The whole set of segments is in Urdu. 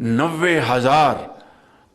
90,000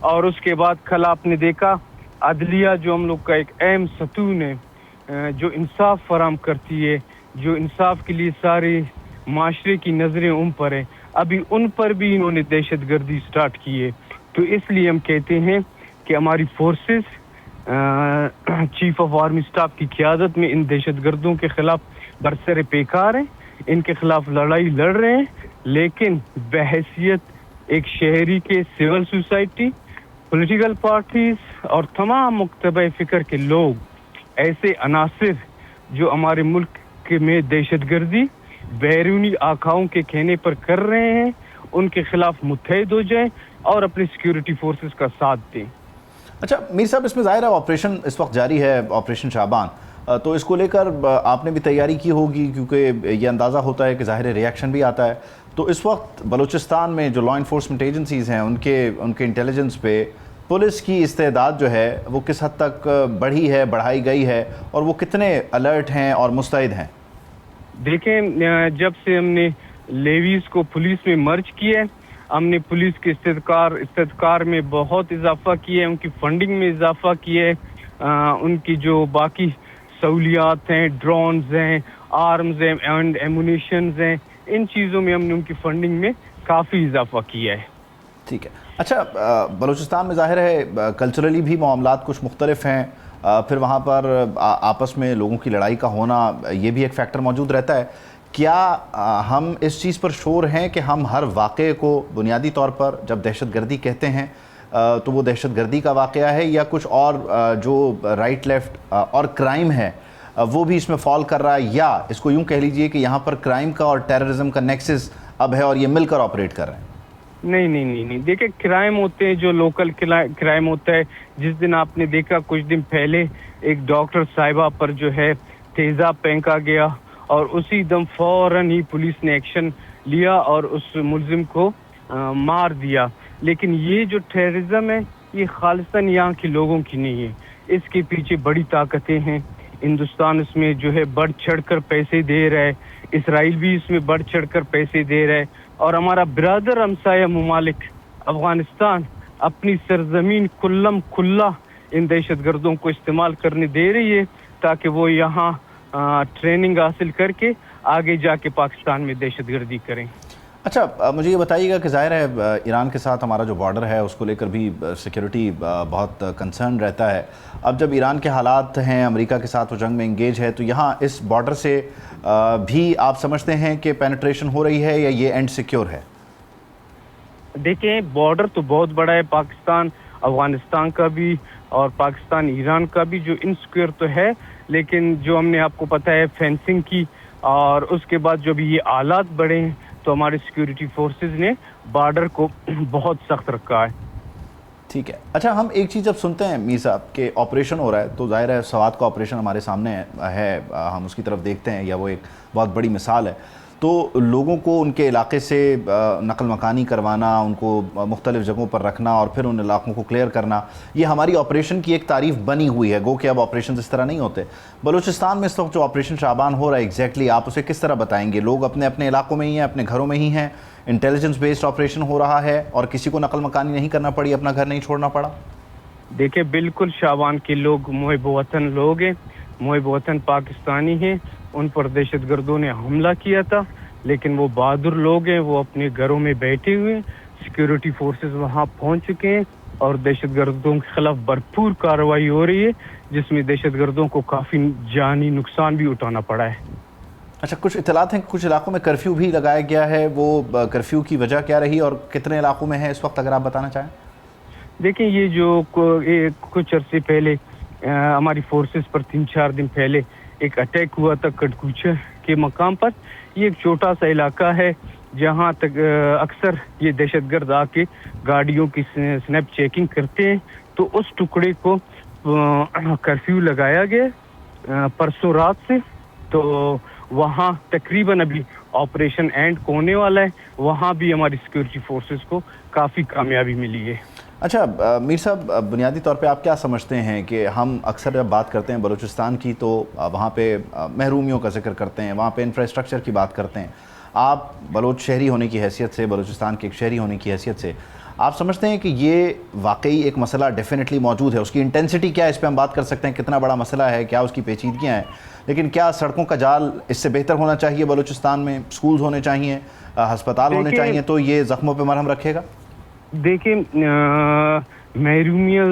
اور اس کے بعد کل آپ نے دیکھا عدلیہ جو ہم لوگ کا ایک اہم ستون ہے، جو انصاف فراہم کرتی ہے، جو انصاف کے لیے سارے معاشرے کی نظریں ان پر ہیں، ابھی ان پر بھی انہوں نے دہشت گردی سٹارٹ کی ہے. تو اس لیے ہم کہتے ہیں کہ ہماری forces chief of army staff کی قیادت میں ان دہشت گردوں کے خلاف برسر پیکار ہیں، ان کے خلاف لڑائی لڑ رہے ہیں، لیکن بحیثیت ایک شہری کے سول سوسائٹی، پولیٹیکل پارٹیز اور تمام مکتبہ فکر کے لوگ، ایسے عناصر جو ہمارے ملک میں دہشت گردی بیرونی آقاؤں کے کہنے پر کر رہے ہیں، ان کے خلاف متحد ہو جائیں اور اپنی سیکیورٹی فورسز کا ساتھ دیں. اچھا میر صاحب، اس میں ظاہر ہے آپریشن اس وقت جاری ہے، آپریشن شعبان، تو اس کو لے کر آپ نے بھی تیاری کی ہوگی، کیونکہ یہ اندازہ ہوتا ہے کہ ظاہر ریئیکشن بھی آتا ہے. تو اس وقت بلوچستان میں جو لا انفورسمنٹ ایجنسیز ہیں ان کے انٹیلیجنس پہ پولیس کی استعداد جو ہے وہ کس حد تک بڑھی ہے، بڑھائی گئی ہے، اور وہ کتنے الرٹ ہیں اور مستعد ہیں؟ دیکھیں، جب سے ہم نے لیویز کو پولیس میں مرج کیا ہے، ہم نے پولیس کے استدکار میں بہت اضافہ کیا ہے، ان کی فنڈنگ میں اضافہ کیا ہے، ان کی جو باقی سہولیات ہیں، ڈرونز ہیں، آرمز ہیں اینڈ ایمونیشنز ہیں، ان چیزوں میں ہم نے ان کی فنڈنگ میں کافی اضافہ کیا ہے. ٹھیک ہے. اچھا، بلوچستان میں ظاہر ہے کلچرلی بھی معاملات کچھ مختلف ہیں، پھر وہاں پر آپس میں لوگوں کی لڑائی کا ہونا یہ بھی ایک فیکٹر موجود رہتا ہے. کیا ہم اس چیز پر شور ہیں کہ ہم ہر واقعے کو بنیادی طور پر جب دہشت گردی کہتے ہیں تو وہ دہشت گردی کا واقعہ ہے، یا کچھ اور جو رائٹ لیفٹ اور کرائم ہے وہ بھی اس میں فال کر رہا ہے، یا اس کو یوں کہہ لیجئے کہ یہاں پر کرائم کا اور ٹیررزم کا نیکسس اب ہے اور یہ مل کر آپریٹ کر رہے ہیں؟ نہیں، دیکھیں کرائم ہوتے ہیں جو لوکل کرائم ہوتا ہے. جس دن آپ نے دیکھا کچھ دن پہلے ایک ڈاکٹر صاحبہ پر جو ہے تیزاب پھینکا گیا، اور اسی دم فوراً ہی پولیس نے ایکشن لیا اور اس ملزم کو مار دیا. لیکن یہ جو ٹیررزم ہے یہ خالصاً یہاں کے لوگوں کی نہیں ہے، اس کے پیچھے بڑی طاقتیں ہیں. ہندوستان اس میں جو ہے بڑھ چڑھ کر پیسے دے رہا ہے، اسرائیل بھی اس میں بڑھ چڑھ کر پیسے دے رہا ہے، اور ہمارا برادر ہمسایہ ممالک افغانستان اپنی سرزمین کلم کھلا ان دہشت گردوں کو استعمال کرنے دے رہی ہے تاکہ وہ یہاں ٹریننگ حاصل کر کے آگے جا کے پاکستان میں دہشت گردی کریں. اچھا مجھے یہ بتائیے گا کہ ظاہر ہے ایران کے ساتھ ہمارا جو بارڈر ہے اس کو لے کر بھی سیکیورٹی بہت کنسرن رہتا ہے. اب جب ایران کے حالات ہیں، امریکہ کے ساتھ وہ جنگ میں انگیج ہے، تو یہاں اس بارڈر سے بھی آپ سمجھتے ہیں کہ پینیٹریشن ہو رہی ہے یا یہ اینڈ سیکیور ہے؟ دیکھیں، بارڈر تو بہت بڑا ہے، پاکستان افغانستان کا بھی اور پاکستان ایران کا بھی جو انسیکیور تو ہے، لیکن جو ہم نے آپ کو پتہ ہے فینسنگ کی، اور اس کے بعد جو بھی یہ آلات بڑھے ہیں تو ہمارے سیکیورٹی فورسز نے بارڈر کو بہت سخت رکھا ہے. ٹھیک ہے. اچھا، ہم ایک چیز جب سنتے ہیں میر صاحب کہ آپریشن ہو رہا ہے تو ظاہر ہے سوات کا آپریشن ہمارے سامنے ہے، ہم اس کی طرف دیکھتے ہیں، یا وہ ایک بہت بڑی مثال ہے. تو لوگوں کو ان کے علاقے سے نقل مکانی کروانا، ان کو مختلف جگہوں پر رکھنا اور پھر ان علاقوں کو کلیئر کرنا، یہ ہماری آپریشن کی ایک تعریف بنی ہوئی ہے. گو کہ اب آپریشنز اس طرح نہیں ہوتے. بلوچستان میں اس وقت جو آپریشن شعبان ہو رہا ہے ایگزیکٹلی آپ اسے کس طرح بتائیں گے؟ لوگ اپنے اپنے علاقوں میں ہی ہیں، اپنے گھروں میں ہی ہیں، انٹیلیجنس بیسڈ آپریشن ہو رہا ہے اور کسی کو نقل مکانی نہیں کرنا پڑی، اپنا گھر نہیں چھوڑنا پڑا؟ دیکھیں، بالکل شعبان کے لوگ محب وطن لوگ ہیں، محب وطن پاکستانی ہیں. ان پر دہشت گردوں نے حملہ کیا تھا، لیکن وہ بہادر لوگ ہیں، وہ اپنے گھروں میں بیٹھے ہوئے ہیں. سیکیورٹی فورسز وہاں پہنچ چکے ہیں اور دہشت گردوں کے خلاف بھرپور کارروائی ہو رہی ہے، جس میں دہشت گردوں کو کافی جانی نقصان بھی اٹھانا پڑا ہے. اچھا، کچھ اطلاعات ہیں کہ کچھ علاقوں میں کرفیو بھی لگایا گیا ہے، وہ کرفیو کی وجہ کیا رہی اور کتنے علاقوں میں ہے اس وقت، اگر آپ بتانا چاہیں؟ دیکھیں، یہ جو کچھ عرصے پہلے ہماری فورسز پر 3-4 دن پہلے ایک اٹیک ہوا تھا کٹکوچا کے مقام پر. یہ ایک چھوٹا سا علاقہ ہے جہاں تک اکثر یہ دہشت گرد آ کے گاڑیوں کی سنیپ چیکنگ کرتے ہیں. تو اس ٹکڑے کو کرفیو لگایا گیا پرسوں رات سے. تو وہاں تقریباً ابھی آپریشن اینڈ ہونے والا ہے، وہاں بھی ہماری سیکیورٹی فورسز کو کافی کامیابی ملی ہے. اچھا میر صاحب، بنیادی طور پہ آپ کیا سمجھتے ہیں کہ ہم اکثر جب بات کرتے ہیں بلوچستان کی تو وہاں پہ محرومیوں کا ذکر کرتے ہیں، وہاں پہ انفراسٹرکچر کی بات کرتے ہیں. آپ بلوچ شہری ہونے کی حیثیت سے، بلوچستان کے ایک شہری ہونے کی حیثیت سے، آپ سمجھتے ہیں کہ یہ واقعی ایک مسئلہ ڈیفینیٹلی موجود ہے؟ اس کی انٹینسٹی کیا ہے اس پہ ہم بات کر سکتے ہیں، کتنا بڑا مسئلہ ہے، کیا اس کی پیچیدگیاں ہیں، لیکن کیا سڑکوں کا جال اس سے بہتر ہونا چاہیے بلوچستان میں، سکولز ہونے چاہیے، ہسپتال ہونے چاہیے تو یہ زخموں پہ مرہم رکھے گا؟ دیکھیں محرومیہ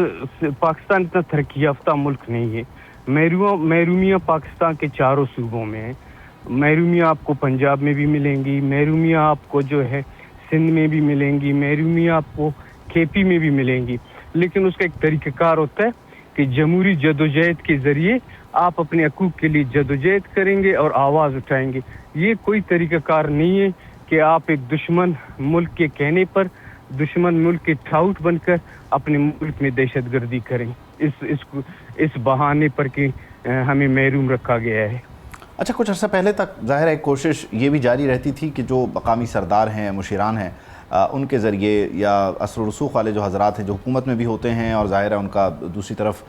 پاکستان اتنا ترقی یافتہ ملک نہیں ہے. محرومیہ پاکستان کے چاروں صوبوں میں ہے. محرومیہ آپ کو پنجاب میں بھی ملیں گی، محرومیہ آپ کو جو ہے سندھ میں بھی ملیں گی، محرومیہ آپ کو کے پی میں بھی ملیں گی. لیکن اس کا ایک طریقہ کار ہوتا ہے کہ جمہوری جدوجہد کے ذریعے آپ اپنے حقوق کے لیے جدوجہد کریں گے اور آواز اٹھائیں گے. یہ کوئی طریقہ کار نہیں ہے کہ آپ ایک دشمن ملک کے کہنے پر دشمن ملک کے ٹھاؤٹ بن کر اپنے ملک میں دہشت گردی کریں اس بہانے پر کہ ہمیں محروم رکھا گیا ہے. اچھا، کچھ عرصہ پہلے تک ظاہر ہے کوشش یہ بھی جاری رہتی تھی کہ جو مقامی سردار ہیں، مشیران ہیں، ان کے ذریعے یا اثر و رسوخ والے جو حضرات ہیں جو حکومت میں بھی ہوتے ہیں اور ظاہر ہے ان کا دوسری طرف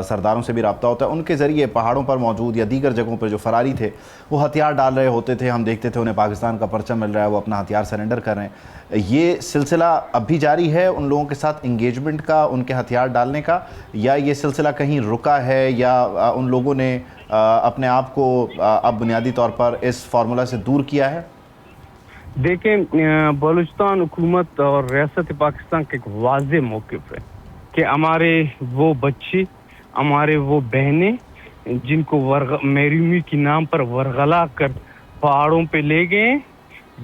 سرداروں سے بھی رابطہ ہوتا ہے، ان کے ذریعے پہاڑوں پر موجود یا دیگر جگہوں پر جو فراری تھے وہ ہتھیار ڈال رہے ہوتے تھے. ہم دیکھتے تھے انہیں پاکستان کا پرچم مل رہا ہے، وہ اپنا ہتھیار سرنڈر کر رہے ہیں. یہ سلسلہ اب بھی جاری ہے ان لوگوں کے ساتھ انگیجمنٹ کا، ان کے ہتھیار ڈالنے کا، یا یہ سلسلہ کہیں رکا ہے یا ان لوگوں نے اپنے آپ کو اب بنیادی طور پر اس فارمولا سے دور کیا ہے؟ دیکھیں بلوچستان حکومت اور ریاست پاکستان کا ایک واضح موقف ہے کہ ہمارے وہ بچے، ہمارے وہ بہنیں جن کو محرومی کے نام پر ورغلا کر پہاڑوں پہ لے گئے،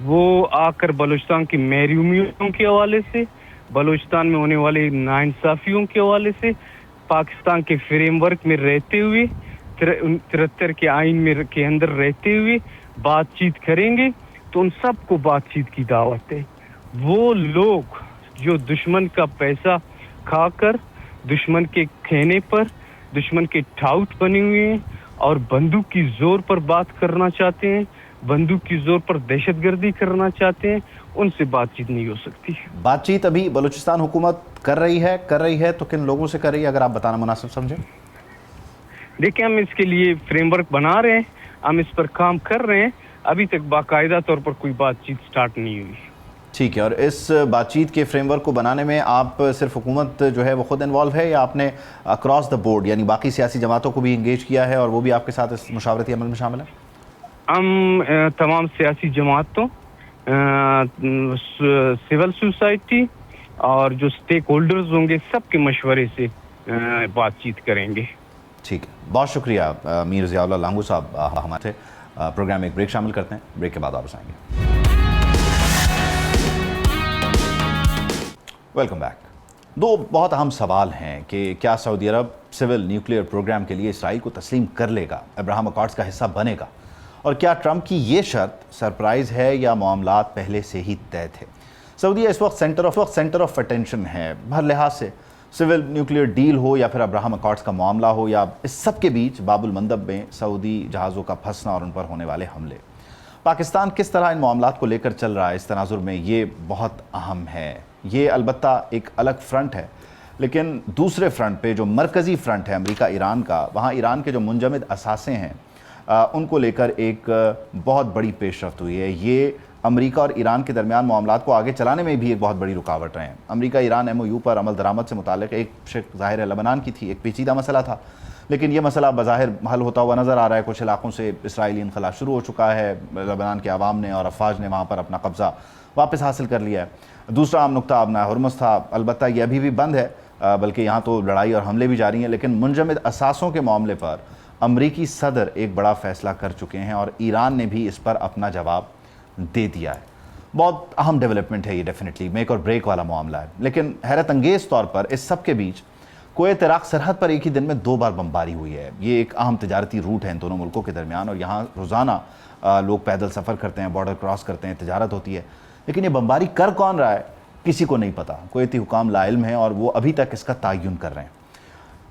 وہ آ کر بلوچستان کی محرومیوں کے حوالے سے، بلوچستان میں ہونے والے ناانصافیوں کے حوالے سے، پاکستان کے فریم ورک میں رہتے ہوئے، 73 کے آئین میں کے اندر رہتے ہوئے بات چیت کریں گے. تو ان سب کو بات چیت کی دعوت ہے. وہ لوگ جو دشمن کا پیسہ کھا کر دشمن کے کھینے پر دشمن کے ٹھاؤٹ بنے ہوئے ہیں اور بندوق کی زور پر بات کرنا چاہتے ہیں، بندوق کی زور پر دہشت گردی کرنا چاہتے ہیں، ان سے بات چیت نہیں ہو سکتی. بات چیت ابھی بلوچستان حکومت کر رہی ہے تو کن لوگوں سے کر رہی ہے، اگر آپ بتانا مناسب سمجھیں؟ دیکھیں ہم اس کے لیے فریم ورک بنا رہے ہیں، ہم اس پر کام کر رہے ہیں. ابھی تک باقاعدہ طور پر کوئی بات چیت سٹارٹ نہیں ہوئی. ٹھیک ہے. اور اس بات چیت کے فریم ورک کو بنانے میں آپ صرف حکومت جو ہے وہ خود انوالو ہے یا آپ نے اکراس دا بورڈ یعنی باقی سیاسی جماعتوں کو بھی انگیج کیا ہے اور وہ بھی آپ کے ساتھ اس مشاورتی عمل میں شامل ہیں؟ ہم تمام سیاسی جماعتوں، سول سوسائٹی اور جو سٹیک ہولڈرز ہوں گے سب کے مشورے سے بات چیت کریں گے. ٹھیک ہے، بہت شکریہ میر ضیاء اللہ لانگو صاحب. ہمارے پروگرام میں ایک بریک شامل کرتے ہیں، بریک کے بعد واپس آئیں گے. Welcome back. دو بہت اہم سوال ہیں کہ کیا سعودی عرب سول نیوکلیئر پروگرام کے لیے اسرائیل کو تسلیم کر لے گا، ابراہم اکارڈز کا حصہ بنے گا، اور کیا ٹرمپ کی یہ شرط سرپرائز ہے یا معاملات پہلے سے ہی طے تھے. سعودیہ اس وقت سینٹر آف اٹینشن ہے ہر لحاظ سے. سول نیوکلیئر ڈیل ہو یا پھر ابراہم اکارڈز کا معاملہ ہو یا اس سب کے بیچ باب المندب میں سعودی جہازوں کا پھنسنا اور ان پر ہونے والے حملے. پاکستان کس طرح ان معاملات کو لے کر چل رہا ہے اس تناظر میں، یہ بہت اہم ہے. یہ البتہ ایک الگ فرنٹ ہے، لیکن دوسرے فرنٹ پہ جو مرکزی فرنٹ ہے امریکہ ایران کا، وہاں ایران کے جو منجمد اثاثے ہیں ان کو لے کر ایک بہت بڑی پیش رفت ہوئی ہے. یہ امریکہ اور ایران کے درمیان معاملات کو آگے چلانے میں بھی ایک بہت بڑی رکاوٹ رہے ہیں. امریکہ ایران ایم او یو پر عمل درآمد سے متعلق ایک شق ظاہر ہے لبنان کی تھی، ایک پیچیدہ مسئلہ تھا، لیکن یہ مسئلہ بظاہر حل ہوتا ہوا نظر آ رہا ہے. کچھ علاقوں سے اسرائیلی انخلا شروع ہو چکا ہے، لبنان کے عوام نے اور افواج نے وہاں پر اپنا قبضہ واپس حاصل کر لیا ہے. دوسرا اہم نقطہ آبنائے ہرمز تھا، البتہ یہ ابھی بھی بند ہے، بلکہ یہاں تو لڑائی اور حملے بھی جاری ہیں. لیکن منجمد اثاثوں کے معاملے پر امریکی صدر ایک بڑا فیصلہ کر چکے ہیں اور ایران نے بھی اس پر اپنا جواب دے دیا ہے. بہت اہم ڈیولپمنٹ ہے یہ، ڈیفینیٹلی میک اور بریک والا معاملہ ہے. لیکن حیرت انگیز طور پر اس سب کے بیچ کویت عراق سرحد پر ایک ہی دن میں 2 بار بمباری ہوئی ہے. یہ ایک اہم تجارتی روٹ ہے ان دونوں ملکوں کے درمیان اور یہاں روزانہ لوگ پیدل سفر کرتے ہیں، بارڈر کراس کرتے ہیں، تجارت ہوتی ہے. لیکن یہ بمباری کر کون رہا ہے کسی کو نہیں پتا. کویتی حکام لا علم ہیں اور وہ ابھی تک اس کا تعین کر رہے ہیں.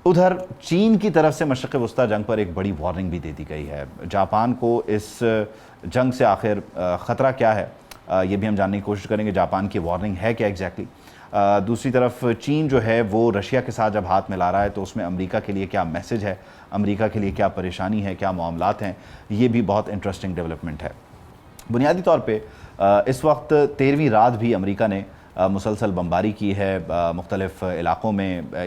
ادھر چین کی طرف سے مشرق وسطیٰ جنگ پر ایک بڑی وارننگ بھی دے دی گئی ہے. جاپان کو اس جنگ سے آخر خطرہ کیا ہے یہ بھی ہم جاننے کی کوشش کریں گے. جاپان کی وارننگ ہے کیا ایگزیکٹلی. دوسری طرف چین جو ہے وہ رشیا کے ساتھ جب ہاتھ ملا رہا ہے تو اس میں امریکہ کے لیے کیا میسج ہے، امریکہ کے لیے کیا پریشانی ہے، کیا معاملات ہیں، یہ بھی بہت انٹرسٹنگ ڈیولپمنٹ ہے. بنیادی طور پہ اس وقت 13ویں رات بھی امریکہ نے مسلسل بمباری کی ہے مختلف علاقوں میں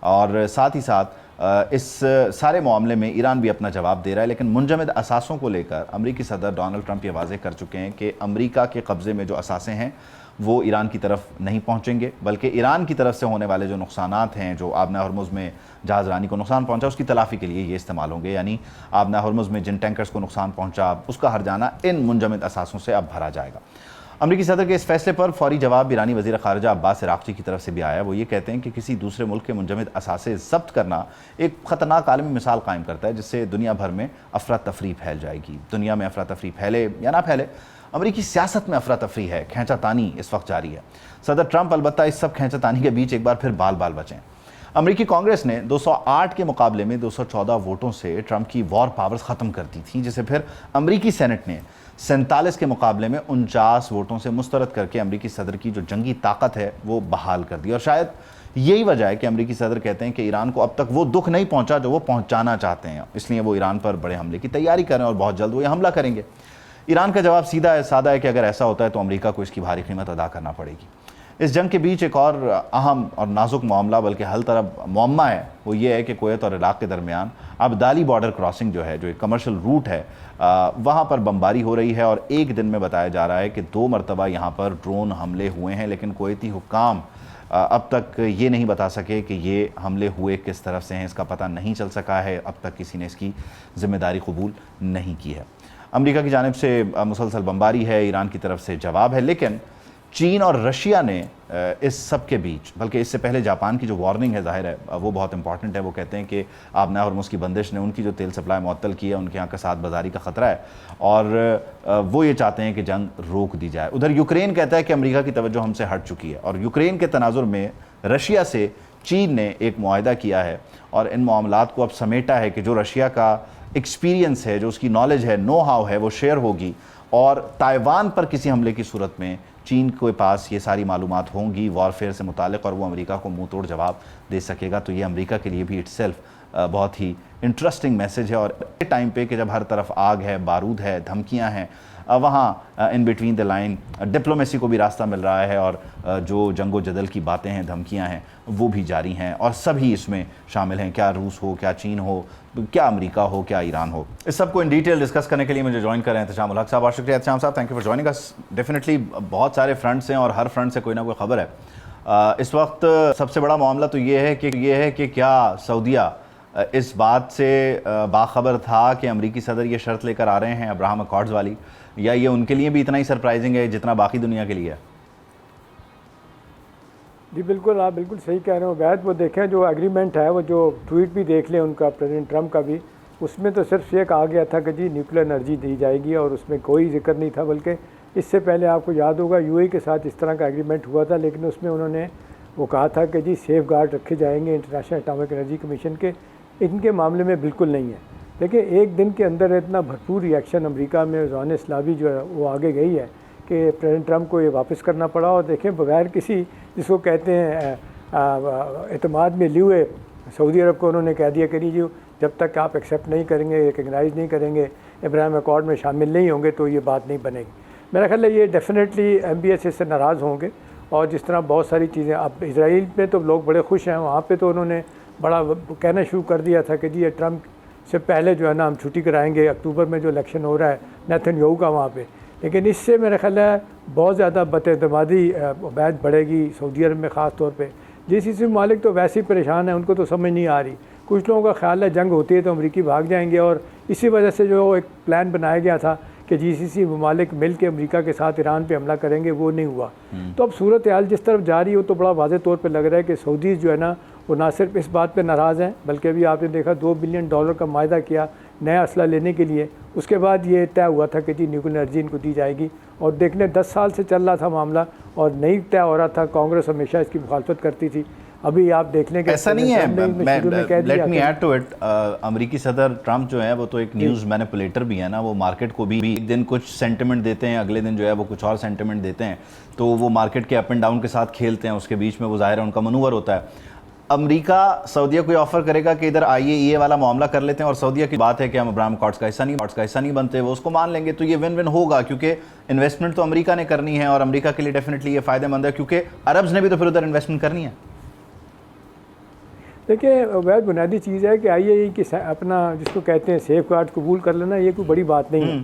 اور ساتھ ہی ساتھ اس سارے معاملے میں ایران بھی اپنا جواب دے رہا ہے۔ لیکن منجمد اثاثوں کو لے کر امریکی صدر ڈونلڈ ٹرمپ یہ واضح کر چکے ہیں کہ امریکہ کے قبضے میں جو اثاثے ہیں وہ ایران کی طرف نہیں پہنچیں گے، بلکہ ایران کی طرف سے ہونے والے جو نقصانات ہیں، جو آبنہ ہرمز میں جہاز رانی کو نقصان پہنچا، اس کی تلافی کے لیے یہ استعمال ہوں گے۔ یعنی آبنہ ہرمز میں جن ٹینکرز کو نقصان پہنچا، اس کا ہرجانہ ان منجمد اثاثوں سے اب بھرا جائے گا۔ امریکی صدر کے اس فیصلے پر فوری جواب ایرانی وزیر خارجہ عباس عراقچی کی طرف سے بھی آیا ہے۔ وہ یہ کہتے ہیں کہ کسی دوسرے ملک کے منجمد اثاثے ضبط کرنا ایک خطرناک عالمی مثال قائم کرتا ہے، جس سے دنیا بھر میں افراتفری پھیل جائے گی۔ دنیا میں افراتفری پھیلے یا نہ پھیلے، امریکی سیاست میں افراتفری ہے، کھینچا تانی اس وقت جاری ہے۔ صدر ٹرمپ البتہ اس سب کھینچا تانی کے بیچ ایک بار پھر بال بچیں۔ امریکی کانگریس نے 208 کے مقابلے میں 214 ووٹوں سے ٹرمپ کی وار پاورز ختم کر دی تھیں، جسے پھر امریکی سینٹ نے 47 کے مقابلے میں 49 ووٹوں سے مسترد کر کے امریکی صدر کی جو جنگی طاقت ہے وہ بحال کر دی۔ اور شاید یہی وجہ ہے کہ امریکی صدر کہتے ہیں کہ ایران کو اب تک وہ دکھ نہیں پہنچا جو وہ پہنچانا چاہتے ہیں، اس لیے وہ ایران پر بڑے حملے کی تیاری کریں اور بہت جلد وہ یہ حملہ کریں گے۔ ایران کا جواب سیدھا ہے، سادہ ہے کہ اگر ایسا ہوتا ہے تو امریکہ کو اس کی بھاری قیمت ادا کرنا پڑے گی۔ اس جنگ کے بیچ ایک اور اہم اور نازک معاملہ، بلکہ حل طلب معمہ ہے، وہ یہ ہے کہ کویت اور عراق کے درمیان ابدالی بارڈر کراسنگ جو ہے، جو ایک کمرشل روٹ ہے، وہاں پر بمباری ہو رہی ہے، اور ایک دن میں بتایا جا رہا ہے کہ 2 مرتبہ یہاں پر ڈرون حملے ہوئے ہیں، لیکن کویتی حکام اب تک یہ نہیں بتا سکے کہ یہ حملے ہوئے کس طرف سے ہیں، اس کا پتہ نہیں چل سکا ہے، اب تک کسی نے اس کی ذمہ داری قبول نہیں کی ہے۔ امریکہ کی جانب سے مسلسل بمباری ہے، ایران کی طرف سے جواب ہے، لیکن چین اور رشیا نے اس سب کے بیچ، بلکہ اس سے پہلے جاپان کی جو وارننگ ہے ظاہر ہے وہ بہت امپورٹنٹ ہے۔ وہ کہتے ہیں کہ آبنہ ہرمز کی بندش نے ان کی جو تیل سپلائی معطل کی ہے، ان کے یہاں کساد بازاری کا خطرہ ہے، اور وہ یہ چاہتے ہیں کہ جنگ روک دی جائے۔ ادھر یوکرین کہتا ہے کہ امریکہ کی توجہ ہم سے ہٹ چکی ہے، اور یوکرین کے تناظر میں رشیا سے چین نے ایک معاہدہ کیا ہے، اور ان معاملات کو اب سمیٹا ہے کہ جو رشیا کا ایکسپیرینس ہے، جو اس کی نالج ہے، نو ہاؤ ہے، وہ شیئر ہوگی، اور تائیوان پر کسی حملے کی صورت میں چین کے پاس یہ ساری معلومات ہوں گی وارفیئر سے متعلق، اور وہ امریکہ کو منہ توڑ جواب دے سکے گا۔ تو یہ امریکہ کے لیے بھی اٹ سیلف بہت ہی انٹرسٹنگ میسج ہے، اور ٹائم پہ کہ جب ہر طرف آگ ہے، بارود ہے، دھمکیاں ہیں، وہاں in between the line diplomacy کو بھی راستہ مل رہا ہے، اور جو جنگ و جدل کی باتیں ہیں، دھمکیاں ہیں، وہ بھی جاری ہیں، اور سبھی اس میں شامل ہیں، کیا روس ہو، کیا چین ہو، کیا امریکہ ہو، کیا ایران ہو۔ اس سب کو ان ڈیٹیل ڈسکس کرنے کے لیے مجھے جوائن کر رہے ہیں احتشام الحق صاحب۔ بہت شکریہ احتشام صاحب، تھینک یو فار جوائننگ اس۔ ڈیفینیٹلی بہت سارے فرنٹس ہیں، اور ہر فرنٹ سے کوئی نہ کوئی خبر ہے۔ اس وقت سب سے بڑا معاملہ تو یہ ہے کہ کیا سعودیہ اس بات سے باخبر تھا کہ امریکی صدر یہ شرط لے کر آ رہے ہیں ابراہم اکارڈز والی، یا یہ ان کے لیے بھی اتنا ہی سرپرائزنگ ہے جتنا باقی دنیا کے لیے ہے؟ جی بالکل، آپ بالکل صحیح کہہ رہے ہیں عبید۔ وہ دیکھیں جو ایگریمنٹ ہے، وہ جو ٹویٹ بھی دیکھ لیں ان کا، پریزیڈنٹ ٹرمپ کا بھی، اس میں تو صرف یہ کہا گیا تھا کہ جی نیوکلیر انرجی دی جائے گی، اور اس میں کوئی ذکر نہیں تھا، بلکہ اس سے پہلے آپ کو یاد ہوگا یو اے کے ساتھ اس طرح کا ایگریمنٹ ہوا تھا، لیکن اس میں انہوں نے وہ کہا تھا کہ جی سیف گارڈ رکھے جائیں گے انٹرنیشنل اٹامک انرجی کمیشن کے۔ ان کے معاملے میں بالکل نہیں ہے۔ دیکھیں ایک دن کے اندر اتنا بھرپور ریئیکشن امریکہ میں، ذہن اسلامی جو ہے وہ آگے گئی ہے کہ پریزیڈنٹ ٹرمپ کو یہ واپس کرنا پڑا، اور دیکھیں بغیر کسی جس کو کہتے ہیں اعتماد میں لیے ہوئے سعودی عرب کو انہوں نے کہہ دیا کہ نہیں جی جب تک آپ ایکسیپٹ نہیں کریں گے، ریکگنائز نہیں کریں گے، ابراہیم اکارڈ میں شامل نہیں ہوں گے تو یہ بات نہیں بنے گی۔ میرا خیال ہے یہ ڈیفینیٹلی ایم بی ایس سے ناراض ہوں گے، اور جس طرح بہت ساری چیزیں اب اسرائیل میں تو لوگ بڑے خوش ہیں، وہاں پہ تو انہوں نے بڑا کہنا شروع کر دیا تھا کہ جی یہ ٹرمپ سے پہلے جو ہے نا ہم چھٹی کرائیں گے، اکتوبر میں جو الیکشن ہو رہا ہے نیتن یاہو کا وہاں پہ۔ لیکن اس سے میرا خیال ہے بہت زیادہ بد اعتمادی عبید بڑھے گی سعودی عرب میں، خاص طور پہ جی سی سی ممالک تو ویسے ہی پریشان ہیں، ان کو تو سمجھ نہیں آ رہی۔ کچھ لوگوں کا خیال ہے جنگ ہوتی ہے تو امریکی بھاگ جائیں گے، اور اسی وجہ سے جو ایک پلان بنایا گیا تھا کہ جی سی سی ممالک مل کے امریکہ کے ساتھ ایران پہ حملہ کریں گے، وہ نہیں ہوا۔ تو اب صورتحال جس طرف جا رہی ہو تو بڑا واضح طور پہ لگ رہا ہے کہ سعودیز جو ہے نا وہ نہ صرف اس بات پہ ناراض ہیں، بلکہ بھی آپ نے دیکھا $2 بلین کا معاہدہ کیا نیا اسلحہ لینے کے لیے، اس کے بعد یہ طے ہوا تھا کہ جی نیوکلیر انرجی ان کو دی جائے گی، اور دیکھنے 10 سال سے چل رہا تھا معاملہ اور نہیں طے ہو رہا تھا، کانگریس ہمیشہ اس کی مخالفت کرتی تھی۔ ابھی آپ دیکھ لیں کہ ایسا نہیں ہے، let me add to it, امریکی صدر ٹرمپ جو ہے وہ تو ایک نیوز مینیپولیٹر بھی ہے نا، وہ مارکیٹ کو بھی ایک دن کچھ سینٹیمنٹ دیتے ہیں، اگلے دن جو ہے وہ کچھ اور سینٹیمنٹ دیتے ہیں، تو وہ مارکیٹ کے اپ اینڈ ڈاؤن کے ساتھ کھیلتے ہیں، اس کے بیچ میں وہ ظاہر ہے ان کا منور ہوتا ہے۔ امریکہ سعودیہ کو آفر کرے گا کہ ادھر IAEA والا معاملہ کر لیتے ہیں اور سعودیہ کی بات ہے کہ ہم ابراہیم اکارڈز کا حصہ نہیں بنتے، وہ اس کو مان لیں گے، تو یہ ون ون ہوگا، کیونکہ انویسٹمنٹ تو امریکہ نے کرنی ہے اور امریکہ کے لیے ڈیفینیٹلی یہ فائدہ مند ہے، کیونکہ عربز نے بھی تو پھر ادھر انویسٹمنٹ کرنی ہے۔ دیکھیں ویسے بنیادی چیز ہے کہ IAEA کی اپنا جس کو کہتے ہیں سیف گارڈ قبول کر لینا یہ کوئی بڑی بات نہیں ہے۔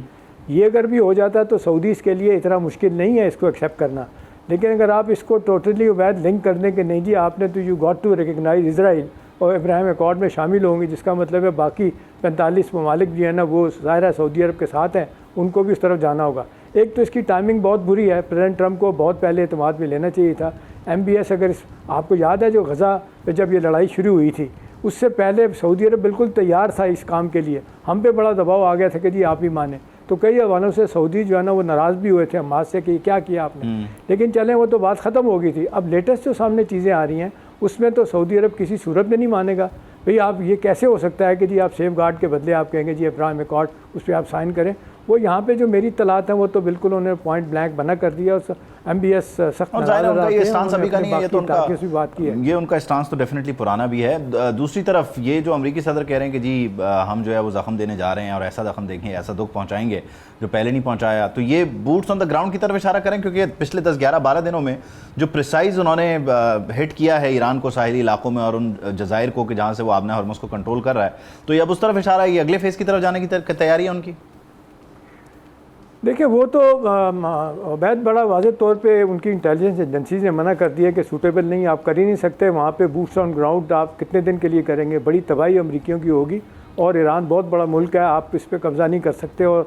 یہ اگر بھی ہو جاتا تو سعودیز کے لیے اتنا مشکل نہیں ہے اس کو ایکسیپٹ کرنا، لیکن اگر آپ اس کو ٹوٹلی وید لنک کر دیں کہ نہیں جی آپ نے تو یو گاٹ ٹو ریکگنائز اسرائیل اور ابراہیم اکارڈ میں شامل ہوں گی، جس کا مطلب ہے باقی 45 ممالک جو ہے نا وہ ظاہر ہے سعودی عرب کے ساتھ ہیں، ان کو بھی اس طرف جانا ہوگا۔ ایک تو اس کی ٹائمنگ بہت بری ہے، پریزیڈنٹ ٹرمپ کو بہت پہلے اعتماد میں لینا چاہیے تھا۔ MBS اگر آپ کو یاد ہے جو غزہ پہ جب یہ لڑائی شروع ہوئی تھی اس سے پہلے سعودی عرب بالکل تیار تھا اس کام کے لیے، ہم پہ بڑا دباؤ آ گیا تھا کہ جی آپ ہی مانیں، تو کئی حوالوں سے سعودی جو ہے نا وہ ناراض بھی ہوئے تھے حماس سے کہ کیا کیا آپ نے، لیکن چلیں وہ تو بات ختم ہو گئی تھی۔ اب لیٹسٹ جو سامنے چیزیں آ رہی ہیں اس میں تو سعودی عرب کسی صورت میں نہیں مانے گا۔ بھئی آپ یہ کیسے ہو سکتا ہے کہ جی آپ سیف گارڈ کے بدلے آپ کہیں گے جی ابراہیم اکارڈ اس پہ آپ سائن کریں؟ وہ یہاں پہ جو میری اطلاعات ہیں وہ تو بالکل انہوں نے پوائنٹ بلینک بنا کر دیا، اور MBS سخت یہ اسٹانس ابھی کا نہیں ہے، یہ تو بات کی ہے، یہ ان کا اسٹانس تو ڈیفینیٹلی پرانا بھی ہے۔ دوسری طرف یہ جو امریکی صدر کہہ رہے ہیں کہ جی ہم جو ہے وہ زخم دینے جا رہے ہیں اور ایسا زخم دیکھیں ایسا دکھ پہنچائیں گے جو پہلے نہیں پہنچایا، تو یہ بوٹس آن دا گراؤنڈ کی طرف اشارہ کریں، کیونکہ پچھلے 10-11-12 دنوں میں جو پریسائز انہوں نے ہٹ کیا ہے ایران کو ساحلی علاقوں میں اور ان جزائر کو کہ جہاں سے وہ آبنہ ہرمز کو کنٹرول کر رہا ہے، تو یہ اب اس طرف اشارہ ہے، یہ اگلے فیز کی طرف جانے کی تیاری ہے ان کی؟ دیکھیں وہ تو عبید بڑا واضح طور پہ ان کی انٹیلیجنس ایجنسیز نے منع کر دیا کہ سوٹیبل نہیں، آپ کر ہی نہیں سکتے وہاں پہ بوٹس آن گراؤنڈ، آپ کتنے دن کے لیے کریں گے، بڑی تباہی امریکیوں کی ہوگی، اور ایران بہت بڑا ملک ہے، آپ اس پہ قبضہ نہیں کر سکتے، اور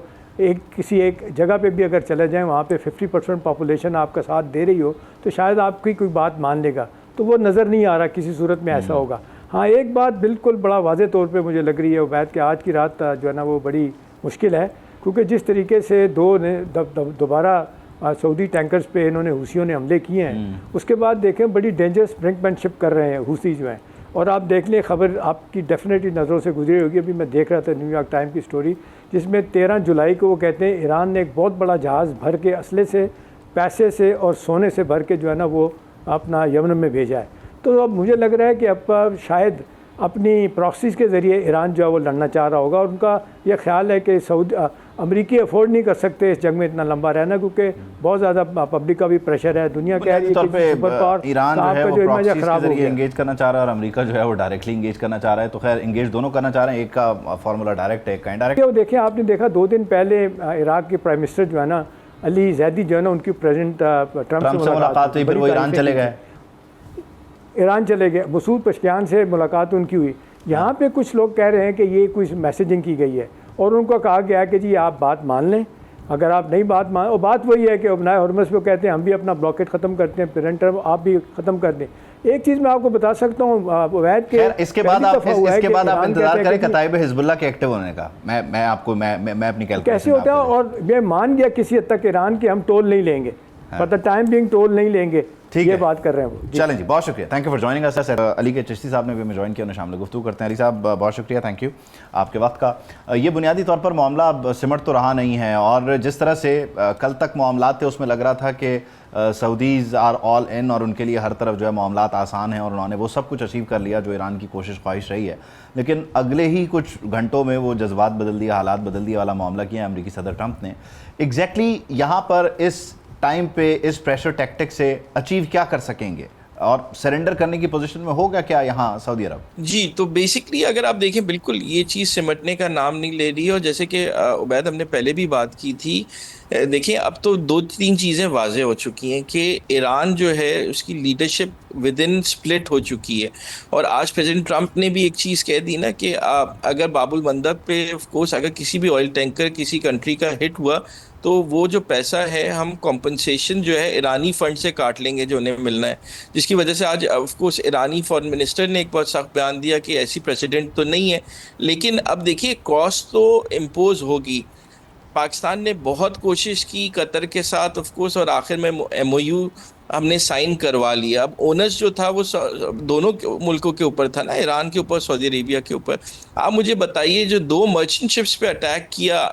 کسی ایک جگہ پہ بھی اگر چلے جائیں وہاں پہ 50% پاپولیشن آپ کا ساتھ دے رہی ہو تو شاید آپ کی کوئی بات مان لے گا، تو وہ نظر نہیں آ رہا کسی صورت میں ایسا ہوگا۔ ہاں ایک بات بالکل بڑا واضح طور پہ مجھے لگ رہی ہے عبید کہ آج کی رات جو ہے نا وہ بڑی مشکل ہے، کیونکہ جس طریقے سے دوبارہ سعودی ٹینکرز پہ انہوں نے حوثیوں نے حملے کیے ہیں، اس کے بعد دیکھیں بڑی ڈینجرس برنک مین شپ کر رہے ہیں حوثی جو ہیں، اور آپ دیکھ لیں خبر آپ کی ڈیفینیٹلی نظروں سے گزری ہوگی، ابھی میں دیکھ رہا تھا نیو یارک ٹائم کی سٹوری جس میں 13 جولائی کو وہ کہتے ہیں ایران نے ایک بہت بڑا جہاز بھر کے اسلحے سے، پیسے سے اور سونے سے بھر کے جو ہے نا وہ اپنا یمن میں بھیجا ہے۔ تو اب مجھے لگ رہا ہے کہ اب شاید اپنی پراکسیز کے ذریعے ایران جو ہے وہ لڑنا چاہ رہا ہوگا، اور ان کا یہ خیال ہے کہ امریکی افورڈ نہیں کر سکتے اس جنگ میں اتنا لمبا رہنا، کیونکہ بہت زیادہ پبلک کا بھی پریشر ہے، دنیا کہہ رہی ہے کہ سپر پاور ایران جو ہے وہ پراکسیز کے ذریعے انگیج کرنا چاہ رہا ہے اور امریکہ جو ہے وہ ڈائریکٹلی انگیج کرنا چاہ رہا ہے، تو خیر انگیج دونوں کرنا چاہ رہے ہیں، ایک کا فارمولا ڈائریکٹ ہے ایک کا انڈائریکٹ۔ دیکھیں آپ نے دیکھا 2 دن پہلے عراق کے پرائم منسٹر جو ہے نا علی زیدی جو ہے نا ان کی پریزیڈنٹ ٹرمپ سے ملاقات ہوئی، پھر وہ ایران چلے گئے، مسعود پشکیان سے ملاقات ان کی ہوئی۔ یہاں پہ کچھ لوگ کہہ رہے ہیں کہ یہ کوئی میسیجنگ کی گئی ہے اور ان کو کہا گیا ہے کہ جی آپ بات مان لیں، اگر آپ نہیں بات مان، اور بات وہی ہے کہ ابنائے ہرمز کو کہتے ہیں ہم بھی اپنا بلاکیٹ ختم کرتے ہیں، پرنٹر آپ بھی ختم کر دیں۔ ایک چیز میں آپ کو بتا سکتا ہوں وید کے اس کے بعد آپ انتظار کریں کتائب حزب اللہ کے ایکٹیو ہونے کا، میں آپ کو میں اپنی کیلکولیشن کیسے ہوتا ہے، اور میں مان گیا کسی حد تک ایران کے ہم ٹول نہیں لیں گے، فار ٹائم بینگ ٹول نہیں لیں گے، یہ بات کر رہے ہیں وہ۔ چلیں جی بہت شکریہ، تھینک یو فار جوائننگ اس۔ علی کے چشتی صاحب نے بھی ہمیں جوائن کیا، انہیں شامل گفتگو کرتے ہیں۔ علی صاحب بہت شکریہ، تھینک یو آپ کے وقت کا۔ یہ بنیادی طور پر معاملہ اب سمٹ تو رہا نہیں ہے، اور جس طرح سے کل تک معاملات تھے اس میں لگ رہا تھا کہ سعودیز آر آل ان، اور ان کے لیے ہر طرف جو ہے معاملات آسان ہیں اور انہوں نے وہ سب کچھ اچیو کر لیا جو ایران کی کوشش خواہش رہی ہے، لیکن اگلے ہی کچھ گھنٹوں میں وہ جذبات بدل دیا، حالات بدل دیا والا معاملہ کیا ہے امریکی صدر ٹرمپ نے۔ ایگزیکٹلی یہاں پر اس ٹائم پہ اس پریشر ٹیکٹک سے اچیو کیا کر سکیں گے، اور سرنڈر کرنے کی پوزیشن میں ہوگا کیا یہاں سعودی عرب؟ جی تو بیسکلی اگر آپ دیکھیں بالکل یہ چیز سمٹنے کا نام نہیں لے رہی ہے، اور جیسے کہ عبید ہم نے پہلے بھی بات کی تھی، دیکھیں اب تو 2-3 چیزیں واضح ہو چکی ہیں کہ ایران جو ہے اس کی لیڈرشپ ود ان سپلٹ ہو چکی ہے، اور آج پریزیڈنٹ ٹرمپ نے بھی ایک چیز کہہ دی نا کہ اگر باب المندب پہ آف کورس اگر کسی بھی آئل ٹینکر کسی کنٹری کا ہٹ ہوا تو وہ جو پیسہ ہے ہم کمپنسیشن جو ہے ایرانی فنڈ سے کاٹ لیں گے جو انہیں ملنا ہے، جس کی وجہ سے آج آف کورس ایرانی فارن منسٹر نے ایک بہت سخت بیان دیا کہ ایسی پریسیڈنٹ تو نہیں ہے، لیکن اب دیکھیے کاسٹ تو امپوز ہوگی۔ پاکستان نے بہت کوشش کی قطر کے ساتھ آف کورس، اور آخر میں MOU ہم نے سائن کروا لیا۔ اب اونرز جو تھا وہ دونوں ملکوں کے اوپر تھا نا، ایران کے اوپر، سعودی عربیہ کے اوپر۔ آپ مجھے بتائیے جو 2 مرچنٹ شپس پہ اٹیک کیا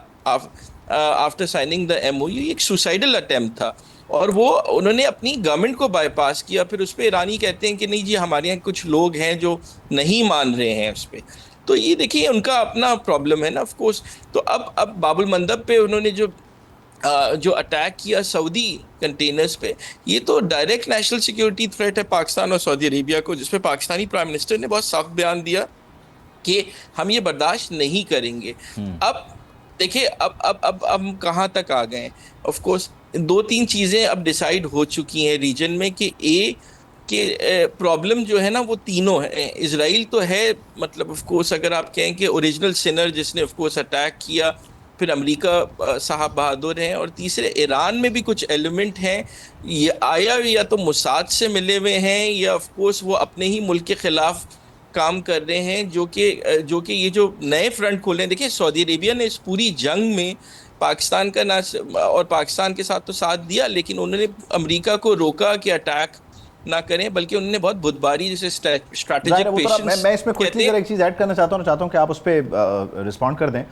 آفٹر سائننگ دا MOU، ایک سوسائڈل اٹیمپٹ تھا، اور وہ انہوں نے اپنی گورنمنٹ کو بائی پاس کیا. پھر اس پہ ایرانی کہتے ہیں کہ نہیں جی ہمارے یہاں کچھ لوگ ہیں جو نہیں مان رہے ہیں اس پہ. تو یہ دیکھیے ان کا اپنا پرابلم ہے نا آف کورس. تو اب باب المندب پہ انہوں نے جو اٹیک کیا سعودی کنٹینرز پہ, یہ تو ڈائریکٹ نیشنل سیکیورٹی تھریٹ ہے پاکستان اور سعودی عربیہ کو, جس پہ پاکستانی پرائم منسٹر نے بہت سخت بیان دیا کہ ہم یہ برداشت نہیں کریں گے. اب دیکھیں اب ہم کہاں تک آ گئے ہیں. آف کورس 2-3 چیزیں اب ڈیسائیڈ ہو چکی ہیں ریجن میں کہ پرابلم جو ہے نا وہ تینوں ہیں. اسرائیل تو ہے, مطلب آف کورس اگر آپ کہیں کہ اوریجنل سنر جس نے آف کورس اٹیک کیا, پھر امریکہ صاحب بہادر ہیں, اور تیسرے ایران میں بھی کچھ ایلیمنٹ ہیں. یہ آیا یا تو موساد سے ملے ہوئے ہیں یا آف کورس وہ اپنے ہی ملک کے خلاف کام کر رہے ہیں, جو کہ یہ جو نئے فرنٹ کھولے ہیں. دیکھیں سعودی عربیہ نے اس پوری جنگ میں پاکستان کا اور پاکستان کے ساتھ تو ساتھ دیا, لیکن انہوں نے امریکہ کو روکا کہ اٹیک نہ کریں, بلکہ انہوں نے بہت بدباری جسے اسٹریٹجک پیشنس. میں اس میں کوئکلی ذرا ایک چیز ایڈ کرنا چاہتا ہوں کہ آپ اس پہ رسپونڈ کر دیں.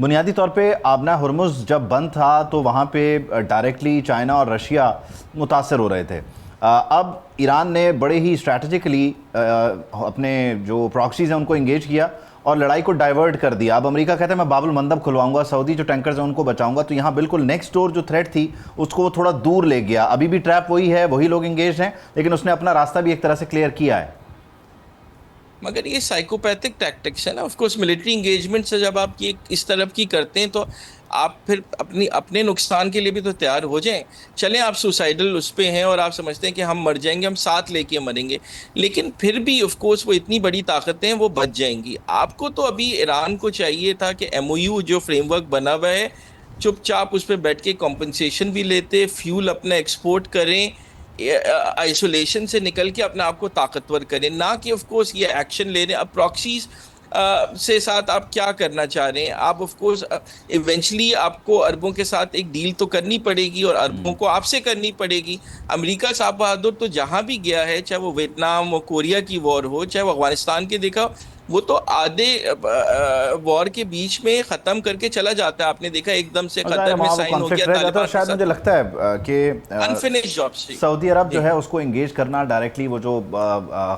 بنیادی طور پہ آبنا ہرمز جب بند تھا تو وہاں پہ ڈائریکٹلی چائنا اور رشیا متاثر ہو رہے تھے. اب ایران نے بڑے ہی اسٹریٹجکلی اپنے جو پراکسیز ہیں ان کو انگیج کیا اور لڑائی کو ڈائیورٹ کر دیا. اب امریکہ کہتا ہے میں باب المندب کھلواؤں گا, سعودی جو ٹینکرز ہیں ان کو بچاؤں گا. تو یہاں بالکل نیکسٹ ڈور جو تھریٹ تھی اس کو وہ تھوڑا دور لے گیا. ابھی بھی ٹریپ وہی ہے, وہی لوگ انگیج ہیں, لیکن اس نے اپنا راستہ بھی ایک طرح سے کلیئر کیا ہے. مگر یہ سائیکوپیتھک ٹیکٹکس ہے نا. آف کورس ملٹری انگیجمنٹ سے جب آپ یہ اس طرف کی کرتے ہیں تو آپ پھر اپنے نقصان کے لیے بھی تو تیار ہو جائیں. چلیں آپ سوسائڈل اس پہ ہیں اور آپ سمجھتے ہیں کہ ہم مر جائیں گے, ہم ساتھ لے کے مریں گے, لیکن پھر بھی آف کورس وہ اتنی بڑی طاقتیں ہیں وہ بچ جائیں گی. آپ کو تو ابھی ایران کو چاہیے تھا کہ MOU جو فریم ورک بنا ہوا ہے چپ چاپ اس پہ بیٹھ کے کمپنسیشن بھی لیتے, فیول اپنا ایکسپورٹ کریں, آئسولیشن سے نکل کے اپنے آپ کو طاقتور کریں, نہ کہ آف کورس یہ ایکشن لے رہے ہیں. اب پراکسیز سے ساتھ آپ کیا کرنا چاہ رہے ہیں؟ آپ آف کورس ایونچولی آپ کو عربوں کے ساتھ ایک ڈیل تو کرنی پڑے گی اور عربوں کو آپ سے کرنی پڑے گی. امریکہ صاحب بہادر تو جہاں بھی گیا ہے, چاہے وہ ویتنام و کوریا کی وار ہو, چاہے وہ افغانستان کے دیکھا, وہ تو آدھے وار کے بیچ میں ختم کر کے چلا جاتا ہے. آپ نے دیکھا ایک دم سے قطر میں سائن ہو گیا طالبان. شاید مجھے لگتا ہے کہ انفنشڈ جاب سعودی عرب جو ہے اس کو انگیج کرنا ڈائریکٹلی, وہ جو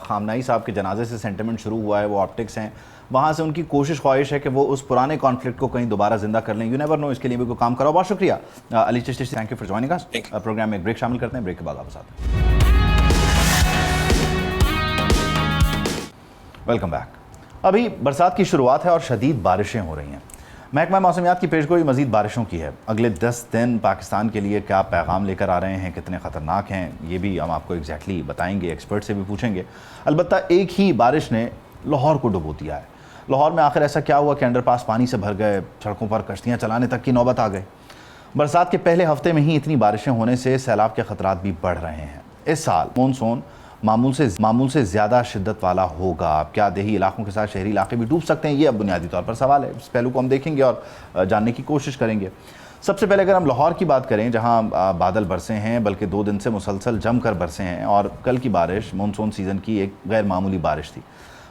خامنہئی صاحب کے جنازے سے سینٹیمنٹ شروع ہوا ہے وہ آپٹکس ہیں, وہاں سے ان کی کوشش خواہش ہے کہ وہ اس پرانے کانفلکٹ کو کہیں دوبارہ زندہ کر لیں. یو نیور نو, اس کے لیے بھی کوئی کام کرو. بہت شکریہ Ali Chishti, thank you for joining us. Program میں ایک بریک شامل کرتے ہیں, بریک کے بعد واپس آتے ہیں. Welcome back. ابھی برسات کی شروعات ہے اور شدید بارشیں ہو رہی ہیں. محکمہ موسمیات کی پیشگوئی مزید بارشوں کی ہے. اگلے 10 دن پاکستان کے لیے کیا پیغام لے کر آ رہے ہیں, کتنے خطرناک ہیں, یہ بھی ہم آپ کو ایگزیکٹلی بتائیں گے, ایکسپرٹ سے بھی پوچھیں گے. البتہ ایک ہی بارش نے لاہور کو ڈبو دیا ہے. لاہور میں آخر ایسا کیا ہوا کہ انڈر پاس پانی سے بھر گئے, سڑکوں پر کشتیاں چلانے تک کی نوبت آ گئی. برسات کے پہلے ہفتے میں ہی اتنی بارشیں ہونے سے سیلاب کے خطرات بھی بڑھ رہے ہیں. اس سال مونسون معمول سے زیادہ شدت والا ہوگا. کیا دیہی علاقوں کے ساتھ شہری علاقے بھی ڈوب سکتے ہیں, یہ اب بنیادی طور پر سوال ہے. اس پہلو کو ہم دیکھیں گے اور جاننے کی کوشش کریں گے. سب سے پہلے اگر ہم لاہور کی بات کریں, جہاں بادل برسے ہیں, بلکہ 2 دن سے مسلسل جم کر برسے ہیں, اور کل کی بارش مونسون سیزن کی ایک غیر معمولی بارش تھی.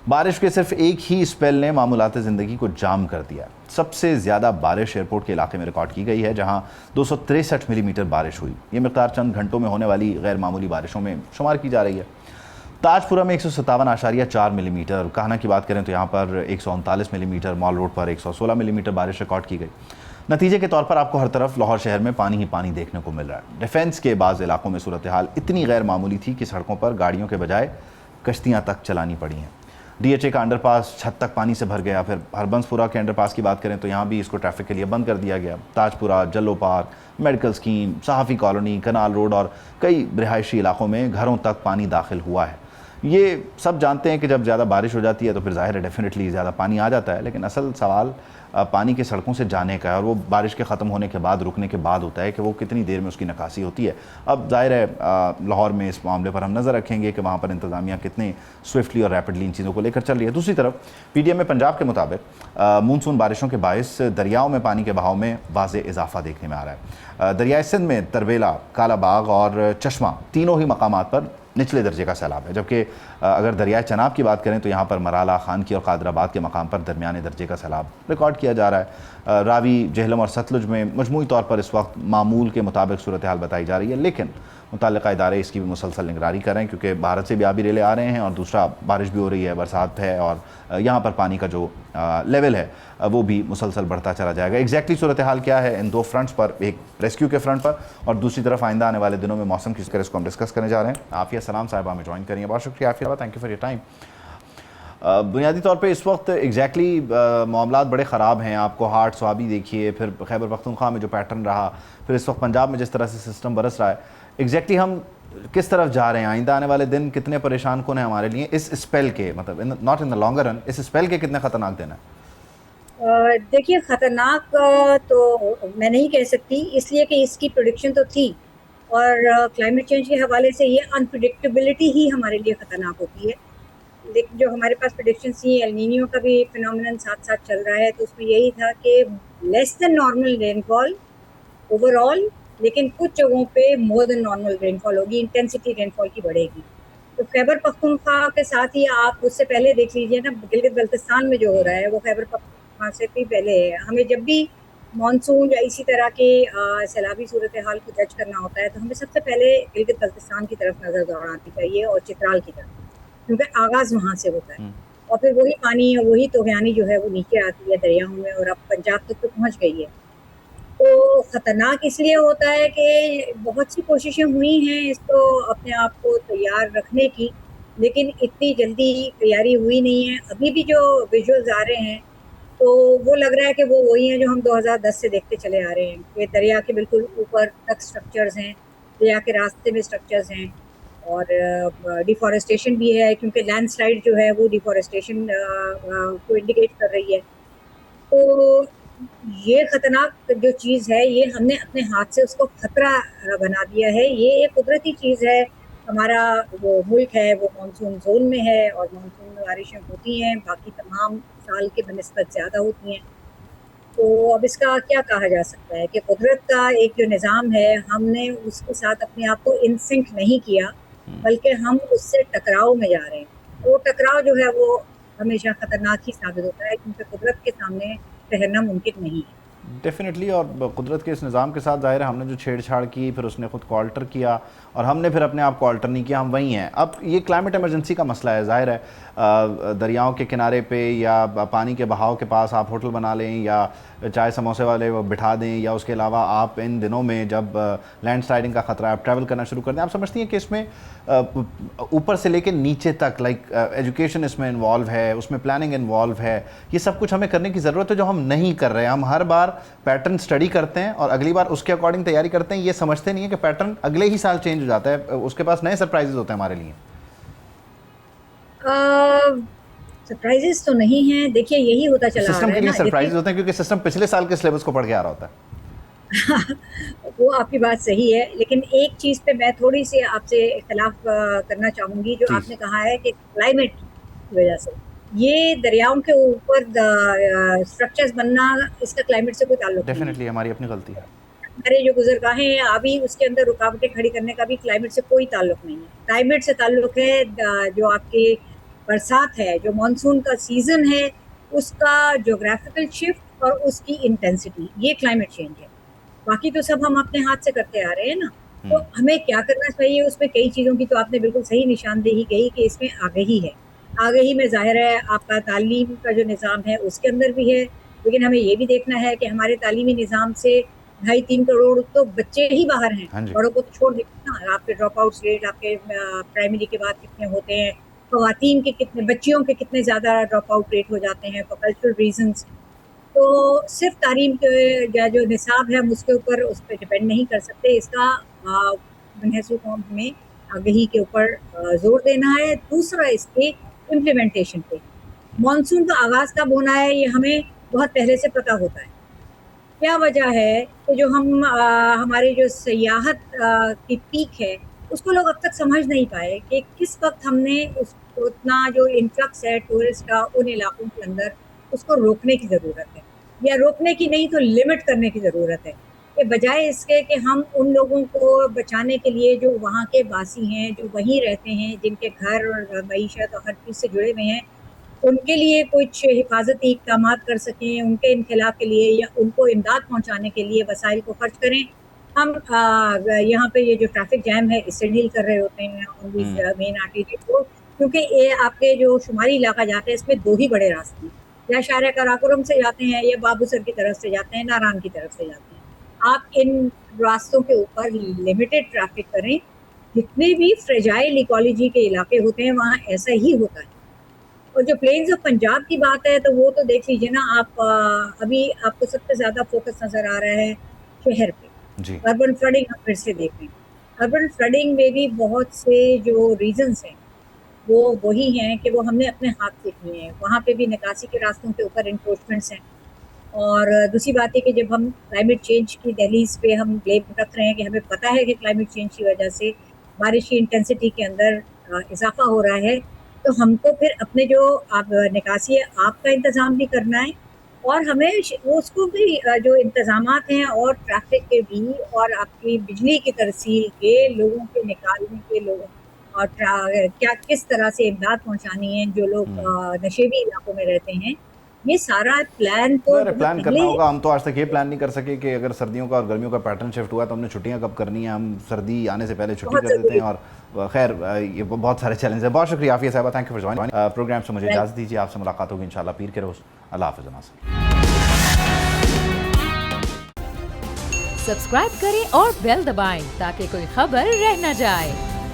بارش کے صرف ایک ہی اسپیل نے معمولات زندگی کو جام کر دیا. سب سے زیادہ بارش ایئرپورٹ کے علاقے میں ریکارڈ کی گئی ہے, جہاں 263 ملی میٹر بارش ہوئی. یہ مقدار چند گھنٹوں میں ہونے والی غیر معمولی بارشوں میں شمار کی جا رہی ہے. تاج پورہ میں 157.4 ملی میٹر, کہنا کی بات کریں تو یہاں پر 139 ملی میٹر, مال روڈ پر 116 ملی میٹر بارش ریکارڈ کی گئی. نتیجے کے طور پر آپ کو ہر طرف لاہور شہر میں پانی ہی پانی دیکھنے کو مل رہا ہے. ڈیفینس کے بعض علاقوں میں صورتحال اتنی غیر معمولی تھی کہ سڑکوں پر گاڑیوں کے بجائے کشتیاں تک چلانی پڑی ہیں. DHA کا انڈر پاس چھت تک پانی سے بھر گیا. پھر ہربنس پورہ کے انڈر پاس کی بات کریں تو یہاں بھی اس کو ٹریفک کے لیے بند کر دیا گیا. تاج پورہ, جلو پارک, میڈیکل سکیم, صحافی کالونی, کنال روڈ اور کئی رہائشی علاقوں میں گھروں تک پانی داخل ہوا ہے. یہ سب جانتے ہیں کہ جب زیادہ بارش ہو جاتی ہے تو پھر ظاہر ہے ڈیفینیٹلی زیادہ پانی آ جاتا ہے, لیکن اصل سوال پانی کے سڑکوں سے جانے کا ہے, اور وہ بارش کے ختم ہونے کے بعد, رکنے کے بعد ہوتا ہے کہ وہ کتنی دیر میں اس کی نکاسی ہوتی ہے. اب ظاہر ہے لاہور میں اس معاملے پر ہم نظر رکھیں گے کہ وہاں پر انتظامیہ کتنے سوئفٹلی اور ریپڈلی ان چیزوں کو لے کر چل رہی ہے. دوسری طرف PDM پنجاب کے مطابق مونسون بارشوں کے باعث دریاؤں میں پانی کے بہاؤ میں واضح اضافہ دیکھنے میں آ رہا ہے. دریائے سندھ میں ترویلا, کالا باغ اور چشمہ تینوں ہی مقامات پر نچلے درجے کا سیلاب ہے, جبکہ اگر دریائے چناب کی بات کریں تو یہاں پر مرالہ، خان کی اور قادر آباد کے مقام پر درمیانے درجے کا سیلاب ریکارڈ کیا جا رہا ہے۔ راوی، جہلم اور ستلج میں مجموعی طور پر اس وقت معمول کے مطابق صورتحال بتائی جا رہی ہے، لیکن متعلقہ ادارے اس کی بھی مسلسل نگرانی کر رہے ہیں کیونکہ بھارت سے بھی آبی ریلے آ رہے ہیں اور دوسرا بارش بھی ہو رہی ہے، برسات ہے، اور یہاں پر پانی کا جو لیول ہے وہ بھی مسلسل بڑھتا چلا جائے گا۔ ایگزیکٹلی صورتحال کیا ہے ان دو فرنٹس پر، ایک ریسکیو کے فرنٹ پر اور دوسری طرف آئندہ آنے والے دنوں میں موسم کی اس کو ہم ڈسکس کرنے جا رہے ہیں۔ عافیہ سلام صاحبہ ہمیں جوائن کریے، بہت شکریہ Aafia, thank you for your time. بنیادی طور پہ اس وقت ایگزیکٹلی معاملات بڑے خراب ہیں، آپ کو ہارٹ سوابی دیکھیے، پھر خیبر پختونخوا میں جو پیٹرن رہا، پھر اس وقت پنجاب میں جس طرح سے سسٹم برس رہا ہے، ایگزیکٹلی ہم کس طرف جا رہے ہیں؟ آئندہ آنے والے دن کتنے پریشان کن ہیں ہمارے لیے اس اسپیل کے، مطلب not in the longer run, اس اسپیل کے کتنے خطرناک دن ہیں؟ دیکھیے خطرناک تو میں نہیں کہہ سکتی، اس لیے کہ اس کی پروڈکشن تو تھی، اور کلائمیٹ چینج کے حوالے سے یہ انپریڈکٹیبلٹی ہی ہمارے لیے خطرناک ہوتی ہے۔ لیکن جو ہمارے پاس پریڈکشنس تھیں، ایل نینیو کا بھی فینومینن ساتھ ساتھ چل رہا ہے، تو اس میں یہی تھا کہ لیس دین نارمل رین فال اوور آل، لیکن کچھ جگہوں پہ مور دین نارمل رین فال ہوگی، انٹینسٹی رین فال کی بڑھے گی۔ تو خیبر پختونخوا کے ساتھ ہی آپ اس سے پہلے دیکھ لیجیے نا، گلگت بلتستان میں جو ہو رہا ہے وہ خیبر پختونخوا سے بھی پہلے ہے۔ ہمیں جب بھی مانسون یا اسی طرح کی سیلابی صورتحال کو جج کرنا ہوتا ہے تو ہمیں سب سے پہلے گلگت بلتستان کی طرف نظر دوڑانی چاہیے اور چترال کی طرف، کیونکہ آغاز وہاں سے ہوتا ہے، اور پھر وہی پانی اور وہی طغیانی جو ہے وہ نیچے آتی ہے دریاؤں میں، اور اب پنجاب تک تو پہنچ گئی ہے۔ تو خطرناک اس لیے ہوتا ہے کہ بہت سی کوششیں ہوئی ہیں اس کو اپنے آپ کو تیار رکھنے کی، لیکن اتنی جلدی تیاری ہوئی نہیں ہے۔ ابھی بھی جو ویژولز آ رہے ہیں تو وہ لگ رہا ہے کہ وہ وہی ہیں جو ہم 2010 سے دیکھتے چلے آ رہے ہیں، کہ دریا کے بالکل اوپر تک سٹرکچرز ہیں، دریا کے راستے میں سٹرکچرز ہیں، اور ڈیفارسٹیشن بھی ہے، کیونکہ لینڈ سلائڈ جو ہے وہ ڈیفارسٹیشن کو انڈیکیٹ کر رہی ہے۔ تو یہ خطرناک جو چیز ہے، یہ ہم نے اپنے ہاتھ سے اس کو خطرہ بنا دیا ہے۔ یہ ایک قدرتی چیز ہے، ہمارا جو ملک ہے وہ مانسون زون میں ہے، اور مانسون میں بارشیں ہوتی ہیں، باقی تمام سال کے بنسبت زیادہ ہوتی ہیں۔ تو اب اس کا کیا کہا جا سکتا ہے کہ قدرت کا ایک جو نظام ہے، ہم نے اس کے ساتھ اپنے آپ کو ان سنک نہیں کیا، بلکہ ہم اس سے ٹکراؤ میں جا رہے ہیں۔ وہ ٹکراؤ جو ہے وہ ہمیشہ خطرناک ہی ثابت ہوتا ہے، کیونکہ قدرت کے سامنے ٹھہرنا ممکن نہیں ہے۔ ڈیفینیٹلی، اور قدرت کے اس نظام کے ساتھ ظاہر ہے ہم نے جو چھیڑ چھاڑ کی، پھر اس نے خود کو آلٹر کیا اور ہم نے پھر اپنے آپ کو آلٹر نہیں کیا، ہم وہی ہیں۔ اب یہ کلائمیٹ ایمرجنسی کا مسئلہ ہے، ظاہر ہے دریاؤں کے کنارے پہ یا پانی کے بہاؤ کے پاس آپ ہوٹل بنا لیں یا چائے سموسے والے وہ بٹھا دیں، یا اس کے علاوہ آپ ان دنوں میں جب لینڈ سلائڈنگ کا خطرہ ہے آپ ٹریول کرنا شروع کر دیں، آپ سمجھتی ہیں کہ اس میں اوپر سے لے کے نیچے تک لائک ایجوکیشن اس میں انوالو ہے، اس میں پلاننگ انوالو ہے، یہ سب کچھ ہمیں کرنے کی ضرورت ہے جو ہم نہیں کر رہے ہیں۔ ہم ہر بار پیٹرن اسٹڈی کرتے ہیں اور اگلی بار اس کے اکارڈنگ تیاری کرتے ہیں، یہ سمجھتے نہیں ہیں کہ پیٹرن اگلے ہی سال چینج ہو جاتا ہے، اس کے پاس نئے سرپرائزز ہوتے ہیں ہمارے لیے۔ سرپرائزز تو نہیں ہیں، دیکھیے یہی ہوتا چلا سسٹم کے لیے سرپرائزز ہوتے ہیں کیونکہ سسٹم پچھلے سال کے سلیبس کو پڑھ کے آ رہا ہوتا ہے۔ وہ آپ کی بات صحیح ہے، لیکن ایک چیز پہ میں تھوڑی سی آپ سے اختلاف کرنا چاہوں گی، جو آپ نے کہا ہے کہ کلائمیٹ کی وجہ سے یہ دریاؤں کے اوپر اسٹرکچرز بننا، اس کا کلائمیٹ سے کوئی تعلق نہیں ہے۔ ڈیفینیٹلی ہماری اپنی غلطی ہے۔ ہمارے جو گزرگاہیں ہیں آبی، اس کے اندر رکاوٹیں کھڑی کرنے کا بھی کلائمیٹ سے کوئی تعلق نہیں ہے۔ کلائمیٹ سے تعلق ہے جو آپ کی برسات ہے، جو مانسون کا سیزن ہے، اس کا جغرافیکل شفٹ اور اس کی انٹینسٹی، یہ کلائمیٹ چینج ہے۔ باقی تو سب ہم اپنے ہاتھ سے کرتے آ رہے ہیں نا۔ تو ہمیں کیا کرنا چاہیے، اس میں کئی چیزوں کی تو آپ نے بالکل صحیح نشاندہی کہی کہ اس میں آگہی ہے۔ آگہی میں ظاہر ہے آپ کا تعلیم کا جو نظام ہے اس کے اندر بھی ہے، لیکن ہمیں یہ بھی دیکھنا ہے کہ ہمارے تعلیمی نظام سے 2.5-3 کروڑ تو بچے ہی باہر ہیں، بڑوں کو تو چھوڑ دیتے نا۔ آپ کے ڈراپ آؤٹ ریٹ آپ کے پرائمری کے بعد کتنے ہوتے ہیں، خواتین کے کتنے، بچیوں کے کتنے زیادہ ڈراپ آؤٹ ریٹ ہو جاتے ہیں فار کلچرل ریزنس۔ تو صرف تعلیم کے جو نصاب ہے ہم اس کے اوپر اس پہ ڈپینڈ نہیں کر سکتے، اس کا بنحیث قوم ہمیں آگہی کے اوپر زور دینا ہے۔ دوسرا اس کے امپلیمنٹیشن پہ، مانسون کا آغاز کب ہونا ہے یہ ہمیں بہت پہلے سے پتہ ہوتا ہے۔ کیا وجہ ہے کہ جو ہم ہماری جو سیاحت کی پیک ہے اس کو لوگ اب تک سمجھ نہیں پائے کہ کس وقت ہم نے اس کو اتنا جو انفلکس ہے ٹورسٹ کا ان علاقوں کے اندر، اس کو روکنے کی ضرورت ہے، یا روکنے کی نہیں تو لمٹ کرنے کی ضرورت ہے۔ کہ بجائے اس کے کہ ہم ان لوگوں کو بچانے کے لیے جو وہاں کے باسی ہیں، جو وہیں رہتے ہیں، جن کے گھر اور معیشت اور ہر چیز سے جڑے ہوئے ہیں، ان کے لیے کچھ حفاظتی اقدامات کر سکیں، ان کے انخلاء کے لیے یا ان کو امداد پہنچانے کے لیے وسائل کو خرچ کریں. ہم یہاں پہ یہ جو ٹریفک جیم ہے اس سے ڈیل کر رہے ہوتے ہیں مین آرٹری کو، کیونکہ یہ آپ کے جو شمالی علاقہ جاتے ہیں اس میں 2 ہی بڑے راستے ہیں، یا شاہراہ قراقرم سے جاتے ہیں یا بابو سر کی طرف سے جاتے ہیں، ناران کی طرف سے جاتے ہیں. آپ ان راستوں کے اوپر لمیٹڈ ٹریفک کریں. جتنے بھی فریجائل ایکالوجی کے علاقے ہوتے ہیں وہاں ایسا ہی ہوتا ہے. اور جو پلینز آف پنجاب کی بات ہے تو وہ تو دیکھ لیجیے نا آپ، ابھی آپ کو سب سے زیادہ فوکس نظر آ رہا ہے شہر پہ. جی اربن فلڈنگ ہم پھر سے دیکھ رہے ہیں. اربن فلڈنگ میں بھی بہت سے جو ریزنس ہیں وہ وہی ہیں کہ وہ ہم نے اپنے ہاتھ سے کیے ہیں. وہاں پہ بھی نکاسی کے راستوں کے اوپر انکروچمنٹس ہیں. اور دوسری بات ہے کہ جب ہم کلائمیٹ چینج کی دہلیز پہ ہم بلیم رکھ رہے ہیں کہ ہمیں پتہ ہے کہ کلائمیٹ چینج کی وجہ سے بارش کی انٹینسٹی کے اندر اضافہ ہو رہا ہے، تو ہم کو پھر اپنے جو آپ نکاسی ہے آپ کا انتظام بھی کرنا ہے، اور ہمیں اس کو بھی جو انتظامات ہیں اور ٹریفک کے بھی اور آپ کی بجلی کی ترسیل کے لوگوں کے نکالنے کے لوگوں اور کیا کس طرح سے امداد پہنچانی ہے جو لوگ نشیبی علاقوں میں رہتے ہیں. یہ سارا پلان تو پلان کرنا ہوگا. ہم تو آج تک یہ پلان نہیں کر سکے کہ اگر سردیوں کا اور گرمیوں کا پیٹرن شفٹ ہوا تو ہم نے چھٹیاں کب کرنی ہیں. ہم سردی آنے سے پہلے چھٹی کر دیتے ہیں. اور خیر یہ بہت سارے چیلنج ہیں. بہت شکریہ عافیہ صاحبہ, thank you for joining programme. سے مجھے اجازت دیجیے, آپ سے ملاقات ہوگی انشاءاللہ پیر کے روز. اللہ حافظ. سبسکرائب کریں اور بیل دبائیں تاکہ کوئی خبر رہ نہ جائے.